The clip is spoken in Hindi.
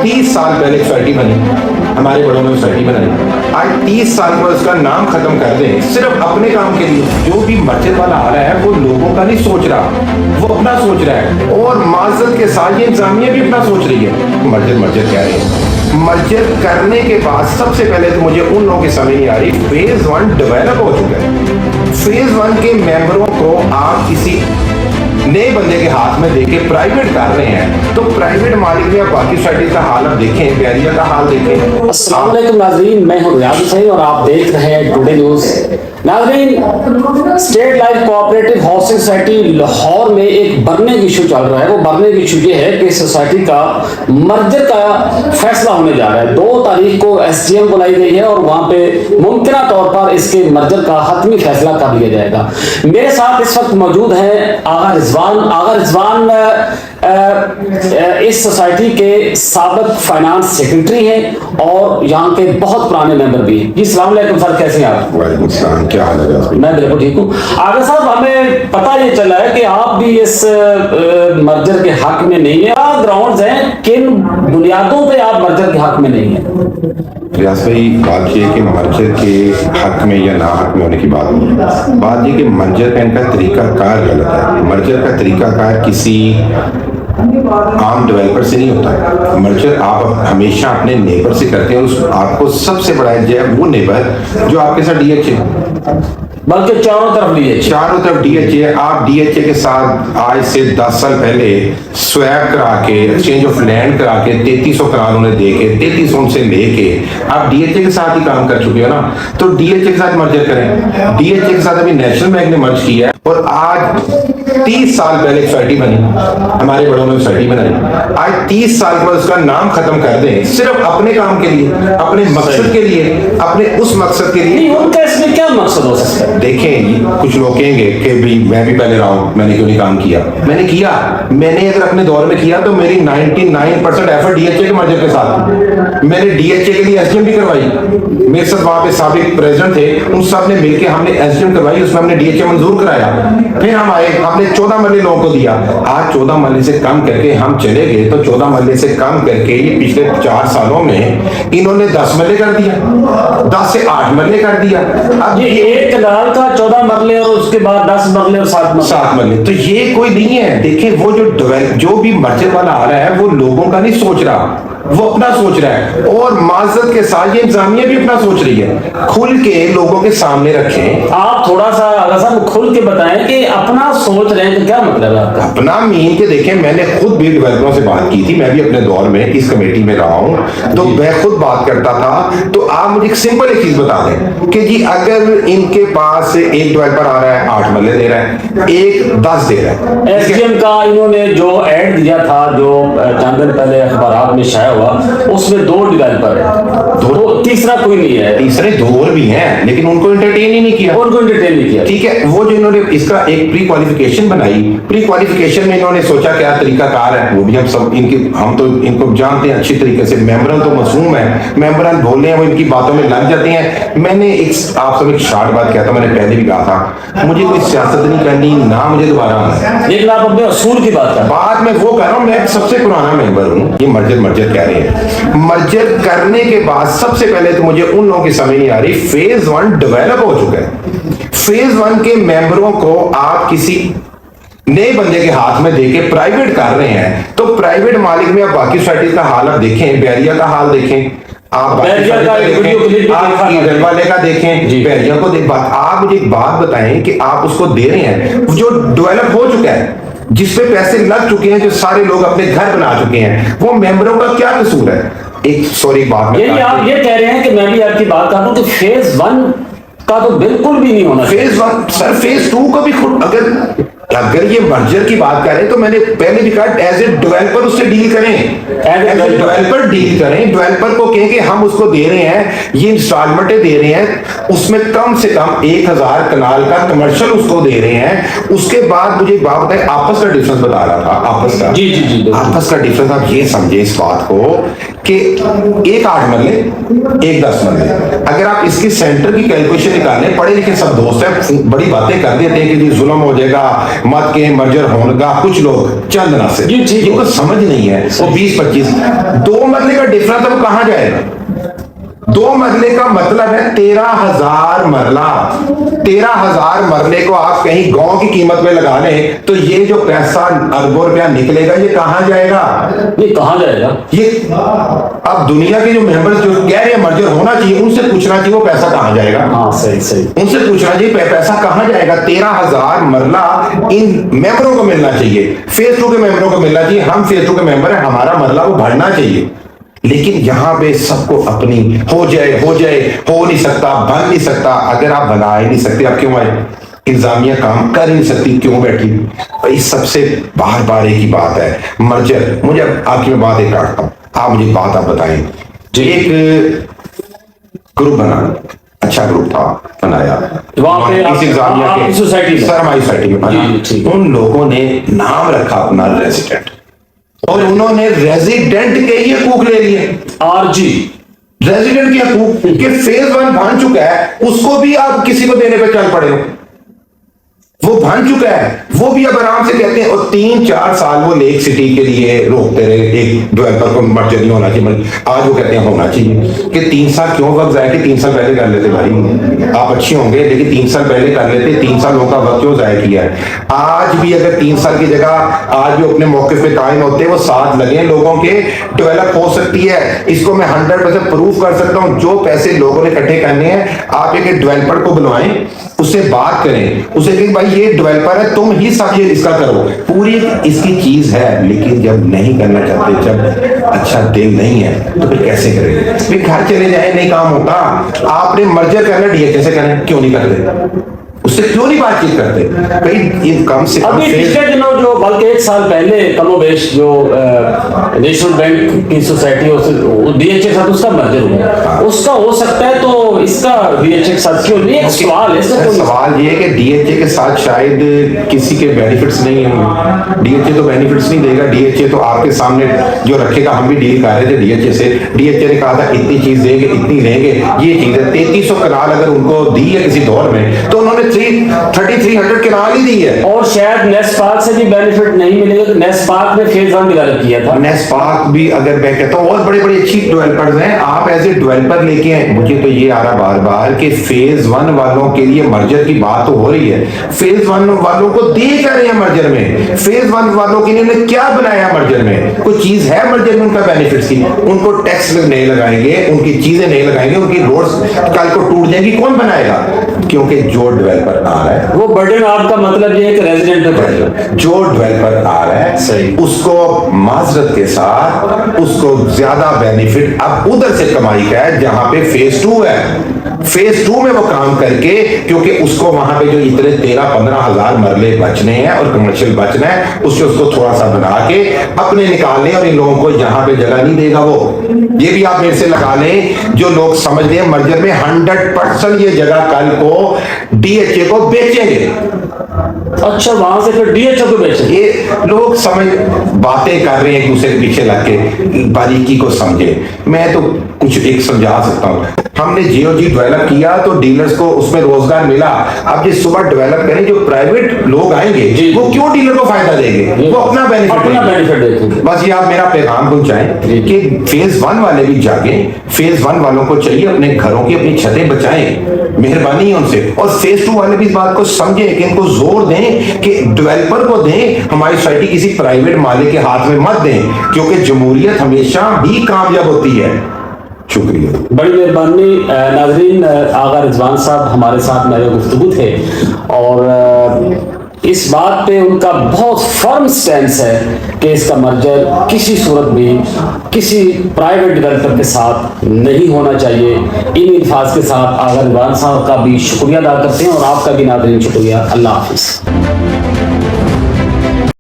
30 साल पहले सोसाइटी बनी, हमारे बड़ों ने सोसाइटी बनाई, आज 30 साल पर उसका नाम खत्म कर दें सिर्फ अपने काम के लिए। जो भी मस्जिद वाला आ रहा है वो लोगों का नहीं सोच रहा, वो अपना सोच रहा है। और माजरत के साथ ये इंतजामिया भी अपना सोच रही है। मस्जिद कह रहे हैं, मस्जिद करने के बाद सबसे पहले तो मुझे उन लोगों की समझ नहीं आ रही, फेज 1 डेवलप हो चुका है। फेज 1 के मेंबरों को आप किसी नए बंदे के हाथ में देके प्राइवेट कर रहे हैं, तो प्राइवेट मालिक में आप बाकी सोसाइटी का हाल अब देखें, बैरिया का हाल देखें। अस्सलाम वालेकुम नाज़रीन, मैं हूं रियाज हुसैन और आप देख रहे हैं टुडे न्यूज़। नाज़रीन, state life cooperative housing society Lahore में एक बर्निंग इशू चल रहा है। वो बर्निंग इशू ये है कि सोसाइटी का मर्जर का फैसला होने जा रहा है। 2 तारीख को SGM बुलाई गई है और वहां पे मुमकिना तौर पर इसके मर्जर का हतमी फैसला कर लिया जाएगा। मेरे साथ इस वक्त मौजूद है आगा रिजवान इस सोसाइटी के साबिक फाइनेंस सेक्रेटरी हैं और यहाँ के बहुत पुराने मेंबर भी हैं। जी अस्सलाम वालेकुम सर, कैसे हैं आप? वालेकुम सलाम, क्या हाल है? मैं बिल्कुल ठीक हूँ। आगा साहब, हमें पता ये चला है कि आप भी इस मर्जर के हक में नहीं है। क्या ग्राउंड्स हैं, किन बुनियादों पे आप मर्जर के हक में नहीं है? रियाज भाई, बात यह है कि मर्जर के हक में या ना हक में होने की बात नहीं है। बात यह कि मर्जर का इनका तरीकाकार गलत है। मर्जर का तरीकाकार किसी आम डेवलपर से नहीं होता। मर्जर आप हमेशा अपने नेबर से करते हैं। उस आपको सबसे बड़ा जो है वो नेबर जो आपके साथ DHA, बल्कि चारों तरफ DHA है। आप DHA के साथ आज से 10 साल पहले स्वैप करा के, एक्सचेंज ऑफ लैंड करा के 3300 करार उन्हें दे के 3300 से लेके आप DHA के साथ ही काम कर चुके हो ना, तो DHA के साथ मर्जर करें। DHA के साथ अभी नेशनल बैंक ने मर्ज किया है और आज 30 साल पहले सोसाइटी बनी, हमारे बड़ों ने सोसाइटी बनाई, आज 30 साल पर उसका नाम खत्म कर दें सिर्फ अपने काम के लिए, अपने मकसद के लिए, अपने उस मकसद के लिए। उनका इसमें क्या मकसद हो सकता है? देखें, कुछ लोग कहेंगे कि भाई मैं भी पहले रहा हूं, मैंने क्यों नहीं काम किया? मैंने किया। मैंने अगर अपने दौर में किया तो मेरी 99% एफर्ट DHA के मर्जर के साथ। मैंने DHA के लिए SGM भी करवाई। मेरे साथ वहां पे साबिक प्रेसिडेंट थे, उन सब ने मिलकर हमने SGM करवाई, उसमें हमने DHA मंजूर कराया। फिर हम आए, हमने 14 मरले लोगों को दिया। आज 14 मरले से कम करके हम चले गए, तो 14 मरले से कम करके ये पिछले 4 सालों में इन्होंने 10 मरले कर दिया, 10 से 8 मरले कर दिया। अब ये एक कनाल का 14 मरले और उसके बाद 10 मरले और 7 मरले, तो ये कोई नहीं है। देखिए, वो जो भी मर्जर वाला आ रहा है वो लोगों का नहीं सोच रहा, वो अपना सोच रहा है। और माजरत के साथ ये इंतजामिया भी अपना सोच रही है। खुल के लोगों के सामने रखें। आप थोड़ा सा आगा साहब खुल के बताएं कि अपना सोच रहे हैं तो क्या मतलब है आपका? अपना मीन के देखें, मैंने खुद भी डेवलपरों से बात की थी। मैं भी अपने दौर में इस कमेटी में रहा हूं, तो मैं खुद बात करता था। तो आप मुझे एक सिंपल एक चीज बता दें कि जी अगर इनके पास एक डेवलपर आ रहा है 8 मरले दे रहा है, एक 10 दे रहा है। SGM का इन्होंने जो ऐड दिया था, जो चंद दिन पहले अखबार में शाया हुआ, उसमें 2 डेवलपर है, दो, तीसरा कोई नहीं है। तीसरे 2 और भी हैं, लेकिन उनको एंटरटेन ही नहीं किया। ठीक है, वो जो इन्होंने इसका एक प्री क्वालिफिकेशन बनाई, प्री क्वालिफिकेशन में इन्होंने सोचा क्या तरीकाकार है, वो भी हम सब हम तो इनको जानते हैं अच्छी तरीके से। मेंबरन तो मासूम है, मेंबरन बोल रहे हैं, वो इनकी बातों में लग जाते हैं। मैंने आप सब एक शार्ट बात कहता हूं, मैंने पहले भी कहा था, मुझे कोई सियासत नहीं करनी, ना मुझे दोबारा। लेकिन आप अपने असूल की बात मैं वो कह रहा हूँ, मैं सबसे पुराना मेंबर हूँ। ये मर्जर कह रहे हैं, मर्जर करने के बाद सबसे पहले तो मुझे उन लोगों की समझ नहीं आ रही, फेज 1 डेवलप हो चुका है। फेज 1 के मेंबरों को आप किसी नए बंदे के हाथ में देके प्राइवेट कर रहे हैं, तो प्राइवेट मालिक में आप बाकी सोसाइटी का हाल आप देखें, बैरिया का हाल देखें, आप बैरिया का वाले का देखें, बैरिया को देख। आप मुझे एक बात बताएं कि आप उसको दे रहे हैं जो डेवलप हो चुका है, जिसपे पैसे लग चुके हैं, जो सारे लोग अपने घर बना चुके हैं, वो मेंबरों का क्या कसूर है? आप ये कह रहे हैं कि मैं भी आपकी बात कर रहा हूं कि फेज 1 का तो बिल्कुल भी नहीं होना। फेज 1 सर, फेज 2 का भी अगर ये मर्जर की बात करें तो मैंने पहले भी कहा, एज ए डेवलपर उससे डील करें, एज ए डेवलपर डील करें। डेवलपर को कहें कि हम उसको दे रहे हैं, ये इंस्टॉलमेंटें दे रहे हैं, उसमें कम से कम 1000 कनाल का कमर्शियल उसको दे रहे हैं। उसके बाद मुझे बात बताए, आपस का डिफरेंस बता रहा था, आपस का जी आपस का डिफरेंस। आप ये समझे इस बात को कि एक 8 मरले, एक 10 मरले। अगर आप इसकी सेंटर की कैलकुलेशन निकालें, पढ़े लिखे सब दोस्त हैं, बड़ी बातें कर देते हैं कि जी जुल्म हो जाएगा, मत के मर्जर होगा, कुछ लोग चंद ना से जिनको समझ नहीं है वो 20-25 2 मरले का डिफरेंस है, वो कहां जाएगा? 2 मरले का मतलब है 13,000 मरला। 13,000 मरले को आप कहीं गांव की कीमत में लगा लें तो ये जो पैसा अरबों रुपया निकलेगा, ये कहां जाएगा? ये कहां जाएगा? ये अब दुनिया के जो मेंबर्स जो कह रहे हैं मर्जर होना चाहिए, उनसे पूछना चाहिए वो पैसा कहां जाएगा। हाँ सही सही, उनसे पूछना चाहिए पैसा कहां जाएगा। 13,000 मरला इन मेंबरों को मिलना चाहिए, फेज 2 के मेंबरों को मिलना चाहिए। हम फेज 2 के मेंबर हैं, हमारा मरला वो बढ़ना चाहिए। लेकिन यहां पे सबको अपनी हो जाए हो नहीं सकता, बन नहीं सकता। अगर आप बना ही नहीं सकते, आप क्यों आए? इंतजामिया काम कर ही नहीं सकती, क्यों बैठी? भाई सबसे बार बार एक ही बात है, मर्जर। मुझे आपकी मैं बात एक काटता हूं, आप मुझे बात आप बताएं। एक ग्रुप बना, अच्छा ग्रुप था, बनाया आपकी सोसाइटी में, सर हमारी सोसाइटी में बना। उन लोगों ने नाम रखा अपना रेजिडेंट, और उन्होंने रेजिडेंट के ही हकूक ले लिए। आरजी रेजिडेंट के हकूक के फेज 1 बन चुका है, उसको भी आप किसी को देने पे चल पड़े हो। वो बन चुका है, वो भी अब आराम से कहते हैं। और 3-4 साल वो लेक सिटी के लिए रोकते रहे, एक डेवलपर को मर्जर नहीं होना चाहिए। आज वो कहते हैं होना चाहिए। कि 3 साल क्यों वक्त जाए, कि 3 साल पहले कर लेते भाई, आप अच्छे होंगे, लेकिन 3 साल पहले कर लेते। 3 सालों का वक्त क्यों जाया किया है? आज भी अगर 3 साल की जगह आज भी अपने मौके पे कायम होते, वो साथ लगे लोगों के, डेवलप हो सकती है। इसको मैं 100% प्रूफ कर सकता हूं। जो पैसे लोगों ने इकट्ठे करने हैं, आप एक डेवलपर को बुलवाएं, उससे बात करें, उसे कहें भाई ये डेवलपर है, तुम ही सब ये इसका करो, पूरी इसकी चीज है। लेकिन जब नहीं करना चाहते, जब अच्छा दिल नहीं है, तो फिर कैसे करेंगे? फिर घर चले जाए, नहीं काम होता। आपने मर्जर करना डीएचए से करें, क्यों नहीं करते? उससे क्यों नहीं बातचीत करते भाई? ये कम से कम अभी पिछले दिनों जो, बल्कि 1 साल पहले कमोबेश जो नेशनल बैंक की सोसाइटी डीएचए के साथ उसका मर्जर हुआ, उसका हो सकता है, तो इसका डीएचए के साथ क्यों नहीं? एक सवाल है, सवाल ये है कि डीएचए के साथ शायद किसी के बेनिफिट्स नहीं होंगे। डीएचए तो बेनिफिट्स नहीं देगा। डीएचए तो आपके सामने जो रखेगा, हम भी डील कर रहे थे डीएचए से। डीएचए ने कहा था इतनी चीज देंगे, इतनी लेंगे, ये चीज है। 3300 कनाल अगर उनको दी है किसी दौर में, तो उन्होंने 3300 कनाल ही दी है। और शायद नेस्पार्क से भी बेनिफिट नहीं मिलेगा। तो नेस्पार्क ने फेज 1 डेवलप किया था। नेस्पार्क भी अगर मैं कहता हूँ बहुत बड़े बड़े अच्छी डेवलपर्स हैं, आप एज ए डेवलपर लेके आए। मुझे तो ये आ रहा बार बार कि फेज 1 वालों के लिए मर्जर की बात तो हो रही है, फेज 1 वालों को दे कर रहे हैं मर्जर में। फेज 1 वालों के लिए क्या बनाया मर्जर में? कोई चीज है मर्जर में उनका बेनिफिट की? उनको टैक्स नहीं लगाएंगे, उनकी चीजें नहीं लगाएंगे, उनकी रोड्स कल को टूट जाएंगी, कौन बनाएगा? क्योंकि जो डेवलपर आ रहा है वो बर्डन, आपका मतलब ये है कि रेजिडेंट पे बर्डन, जो डेवलपर आ रहा है सही, उसको माजरत के साथ उसको ज्यादा बेनिफिट अब उधर से कमाई का है जहां पे फेज 2 है। फेज 2 में वो काम करके, क्योंकि उसको वहां पे जो इतने 13-15 हजार मरले बचने हैं और कमर्शियल बचना है, उसको थोड़ा सा बना के अपने निकालने, और इन लोगों को यहाँ पे जगह नहीं देगा वो। ये भी आप मेरे से लगा लें, जो लोग समझते हैं मर्जर में 100% ये जगह कल को डीएचए को बेचेंगे। अच्छा, वहां से फिर डीएचए को बेचेंगे। ये लोग समझ बातें कर रहे हैं एक दूसरे के पीछे लग के, बारीकी को समझे। मैं तो कुछ एक समझा सकता हूँ। हमने जीओजी डेवलप किया तो डीलर्स को उसमें रोजगार मिला। अब जिस सुबह डेवलप करें, जो प्राइवेट लोग आएंगे वो क्यों डीलर को फायदा देंगे? वो अपना बेनिफिट देंगे। बस ये आप मेरा पैगाम पहुंचाएं कि फेज 1 वाले भी जागे। फेज 1 वालों को चाहिए अपने घरों की अपनी छतें बचाएं, मेहरबानी है उनसे। और फेज 2 वाले भी इस बात को समझे कि इनको जोर दें कि डेवलपर को दें, हमारी सोसाइटी किसी प्राइवेट मालिक के हाथ में मत दें, क्योंकि जमहूरियत हमेशा ही कामयाब होती है। शुक्रिया, बड़ी मेहरबानी। नाज़रीन, आगा रिजवान साहब हमारे साथ मेरे गुफ्तगू थे, और इस बात पे उनका बहुत फर्म स्टैंस है कि इसका मर्जर किसी सूरत भी किसी प्राइवेट डेवलपर के साथ नहीं होना चाहिए। इन अल्फाज के साथ आगा रिजवान साहब का भी शुक्रिया अदा करते हैं, और आपका भी नाज़रीन शुक्रिया। अल्लाह हाफिज़।